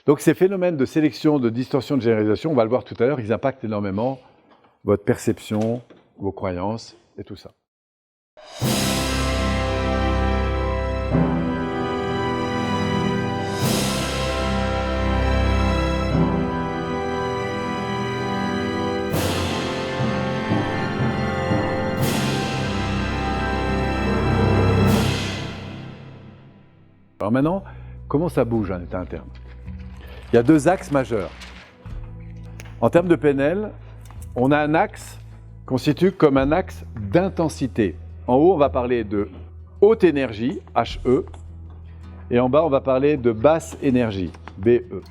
Donc ces phénomènes de sélection, de distorsion, de généralisation, on va le voir tout à l'heure, ils impactent énormément votre perception, vos croyances et tout ça. Alors maintenant, comment ça bouge un état interne? Il y a deux axes majeurs. En termes de PNL, on a un axe constitué comme un axe d'intensité. En haut, on va parler de haute énergie, HE, et en bas, on va parler de basse énergie, BE.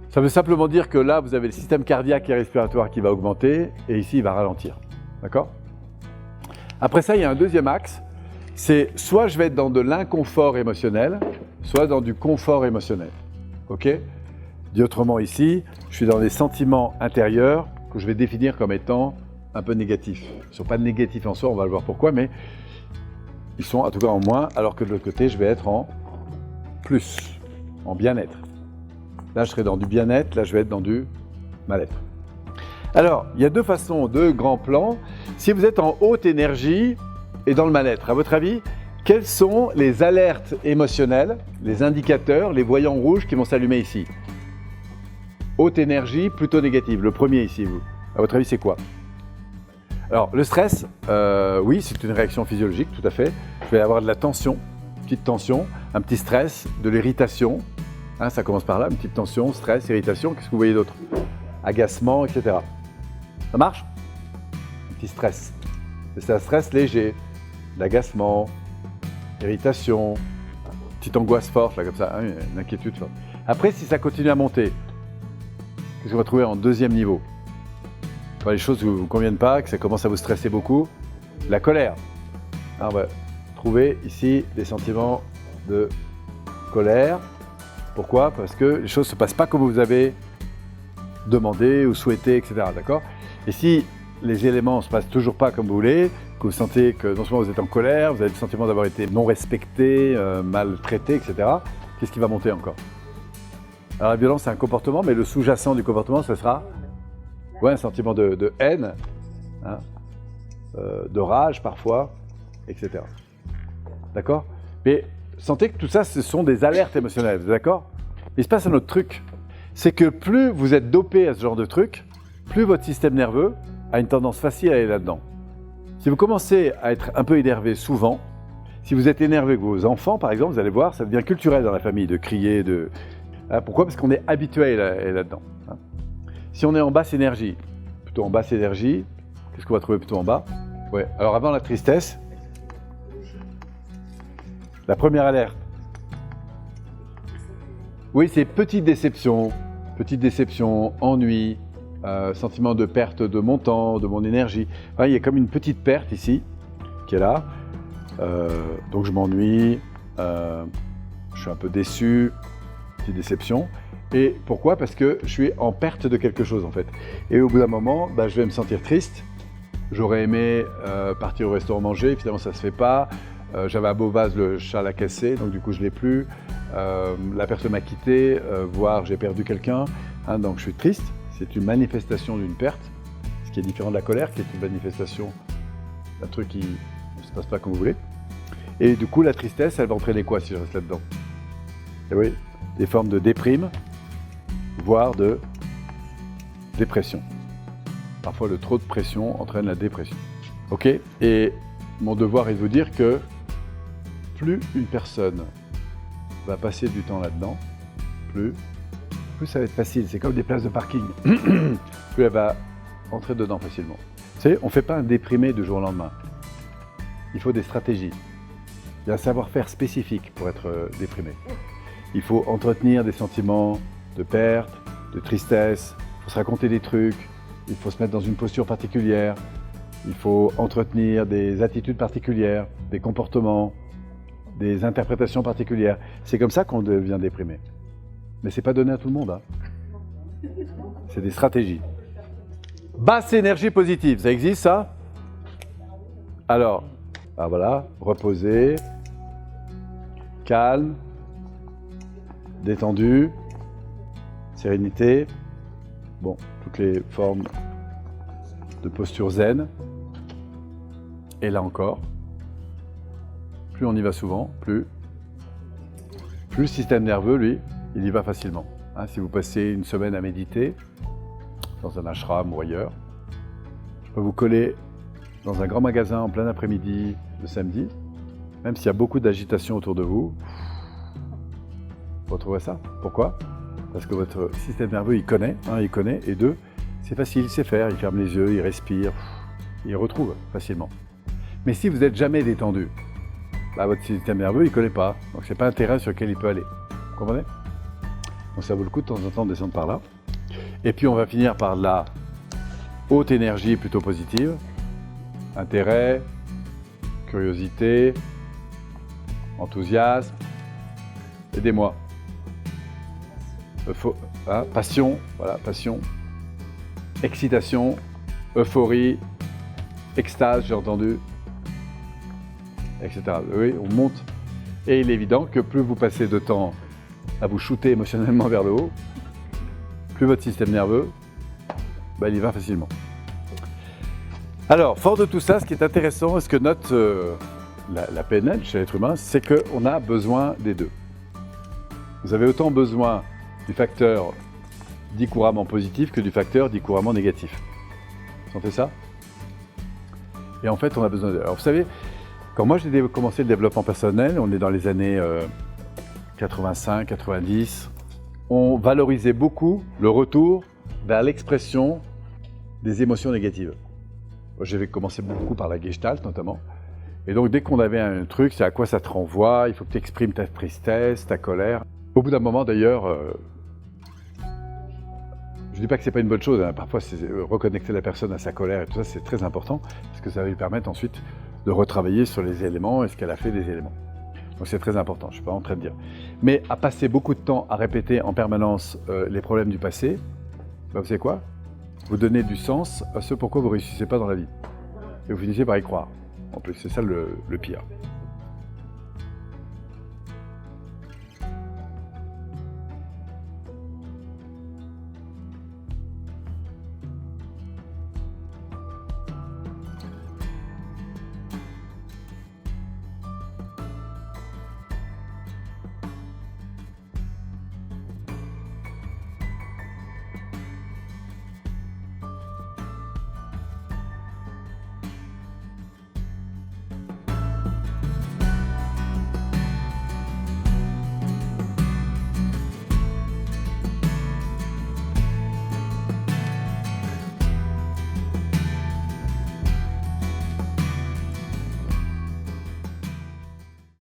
Ça veut simplement dire que là, vous avez le système cardiaque et respiratoire qui va augmenter, et ici, il va ralentir. D'accord? Après ça, il y a un deuxième axe. C'est soit je vais être dans de l'inconfort émotionnel, soit dans du confort émotionnel. Ok? Dit autrement ici, je suis dans des sentiments intérieurs que je vais définir comme étant un peu négatifs. Ils ne sont pas négatifs en soi, on va le voir pourquoi, mais ils sont en tout cas en moins, alors que de l'autre côté, je vais être en plus, en bien-être. Là, je serai dans du bien-être, là, je vais être dans du mal-être. Alors, il y a deux façons, deux grands plans. Si vous êtes en haute énergie, et dans le mal-être, à votre avis, quelles sont les alertes émotionnelles, les indicateurs, les voyants rouges qui vont s'allumer ici? Haute énergie, plutôt négative. Le premier ici, vous. À votre avis, c'est quoi? Alors, le stress, oui, c'est une réaction physiologique, tout à fait. Je vais avoir de la tension, petite tension, un petit stress, de l'irritation. Hein, ça commence par là, une petite tension, stress, irritation. Qu'est-ce que vous voyez d'autre? Agacement, etc. Ça marche? Un petit stress. C'est un stress léger. L'agacement, irritation, petite angoisse forte, là comme ça, hein, une inquiétude forte. Après, si ça continue à monter, qu'est-ce qu'on va trouver en deuxième niveau? Enfin, les choses qui ne vous conviennent pas, que ça commence à vous stresser beaucoup, la colère. Alors, on va trouver ici des sentiments de colère. Pourquoi? Parce que les choses ne se passent pas comme vous avez demandé ou souhaité, etc. D'accord? Et si les éléments ne se passent toujours pas comme vous voulez, que vous sentez que non seulement vous êtes en colère, vous avez le sentiment d'avoir été non respecté, maltraité, etc. Qu'est-ce qui va monter encore? Alors la violence, c'est un comportement, mais le sous-jacent du comportement, ce sera un sentiment de haine, hein, de rage parfois, etc. D'accord? Mais sentez que tout ça, ce sont des alertes émotionnelles, vous êtes d'accord? Il se passe un autre truc, c'est que plus vous êtes dopé à ce genre de truc, plus votre système nerveux a une tendance facile à aller là-dedans. Si vous commencez à être un peu énervé souvent, si vous êtes énervé avec vos enfants, par exemple, vous allez voir, ça devient culturel dans la famille de crier, pourquoi? Parce qu'on est habitué à aller là-dedans. Hein. Si on est en basse énergie, plutôt en basse énergie, qu'est-ce qu'on va trouver plutôt en bas? Ouais. Alors avant la tristesse, la première alerte. Oui, c'est petite déception, ennui, sentiment de perte de mon temps, de mon énergie. Enfin, il y a comme une petite perte ici, qui est là. Donc je m'ennuie, je suis un peu déçu, petite déception. Et pourquoi? Parce que je suis en perte de quelque chose en fait. Et au bout d'un moment, je vais me sentir triste. J'aurais aimé partir au restaurant manger, finalement ça ne se fait pas. J'avais un beau vase, le chat l'a cassé, donc du coup je ne l'ai plus. La personne m'a quitté, voire j'ai perdu quelqu'un, hein, donc je suis triste. C'est une manifestation d'une perte, ce qui est différent de la colère, qui est une manifestation d'un truc qui ne se passe pas comme vous voulez. Et du coup, la tristesse, elle va entraîner quoi si je reste là-dedans? Et oui, des formes de déprime, voire de dépression. Parfois, le trop de pression entraîne la dépression. Ok? Et mon devoir est de vous dire que plus une personne va passer du temps là-dedans, plus ça va être facile. C'est comme des places de parking. Plus elle va entrer dedans facilement. Vous savez, on ne fait pas un déprimé du jour au lendemain. Il faut des stratégies. Il y a un savoir-faire spécifique pour être déprimé. Il faut entretenir des sentiments de perte, de tristesse, il faut se raconter des trucs, il faut se mettre dans une posture particulière, il faut entretenir des attitudes particulières, des comportements, des interprétations particulières. C'est comme ça qu'on devient déprimé. Mais c'est pas donné à tout le monde. Hein. C'est des stratégies. Basse énergie positive, ça existe ça? Alors, voilà, reposer, calme, détendu, sérénité, bon, toutes les formes de posture zen. Et là encore, plus on y va souvent, plus le système nerveux, lui, il y va facilement. Hein, si vous passez une semaine à méditer, dans un ashram ou ailleurs, je peux vous coller dans un grand magasin en plein après-midi le samedi, même s'il y a beaucoup d'agitation autour de vous, vous retrouvez ça. Pourquoi? Parce que votre système nerveux, il connaît, et deux, c'est facile, il sait faire, il ferme les yeux, il respire, il retrouve facilement. Mais si vous n'êtes jamais détendu, bah, votre système nerveux, il ne connaît pas, donc c'est pas un terrain sur lequel il peut aller. Vous comprenez? Donc ça vaut le coup de temps en temps de descendre par là. Et puis on va finir par la haute énergie plutôt positive, intérêt, curiosité, enthousiasme, aidez-moi. Passion, voilà, passion, excitation, euphorie, extase, j'ai entendu, etc. Oui, on monte. Et il est évident que plus vous passez de temps à vous shooter émotionnellement vers le haut, plus votre système nerveux, bah, il y va facilement. Alors, fort de tout ça, ce qui est intéressant, ce que note la PNL chez l'être humain, c'est qu'on a besoin des deux. Vous avez autant besoin du facteur dit couramment positif que du facteur dit couramment négatif. Vous sentez ça? Et en fait, on a besoin de... Alors, vous savez, quand moi j'ai commencé le développement personnel, on est dans les années 85, 90, on valorisait beaucoup le retour vers l'expression des émotions négatives. J'avais commencé beaucoup par la Gestalt notamment. Et donc dès qu'on avait un truc, c'est à quoi ça te renvoie, il faut que tu exprimes ta tristesse, ta colère. Au bout d'un moment d'ailleurs, je ne dis pas que c'est pas une bonne chose, hein. Parfois c'est reconnecter la personne à sa colère et tout ça, c'est très important, parce que ça va lui permettre ensuite de retravailler sur les éléments et ce qu'elle a fait des éléments. Donc c'est très important, je ne suis pas en train de dire. Mais à passer beaucoup de temps à répéter en permanence les problèmes du passé, bah, vous savez quoi? Vous donnez du sens à ce pourquoi vous ne réussissez pas dans la vie. Et vous finissez par y croire. En plus, c'est ça le pire.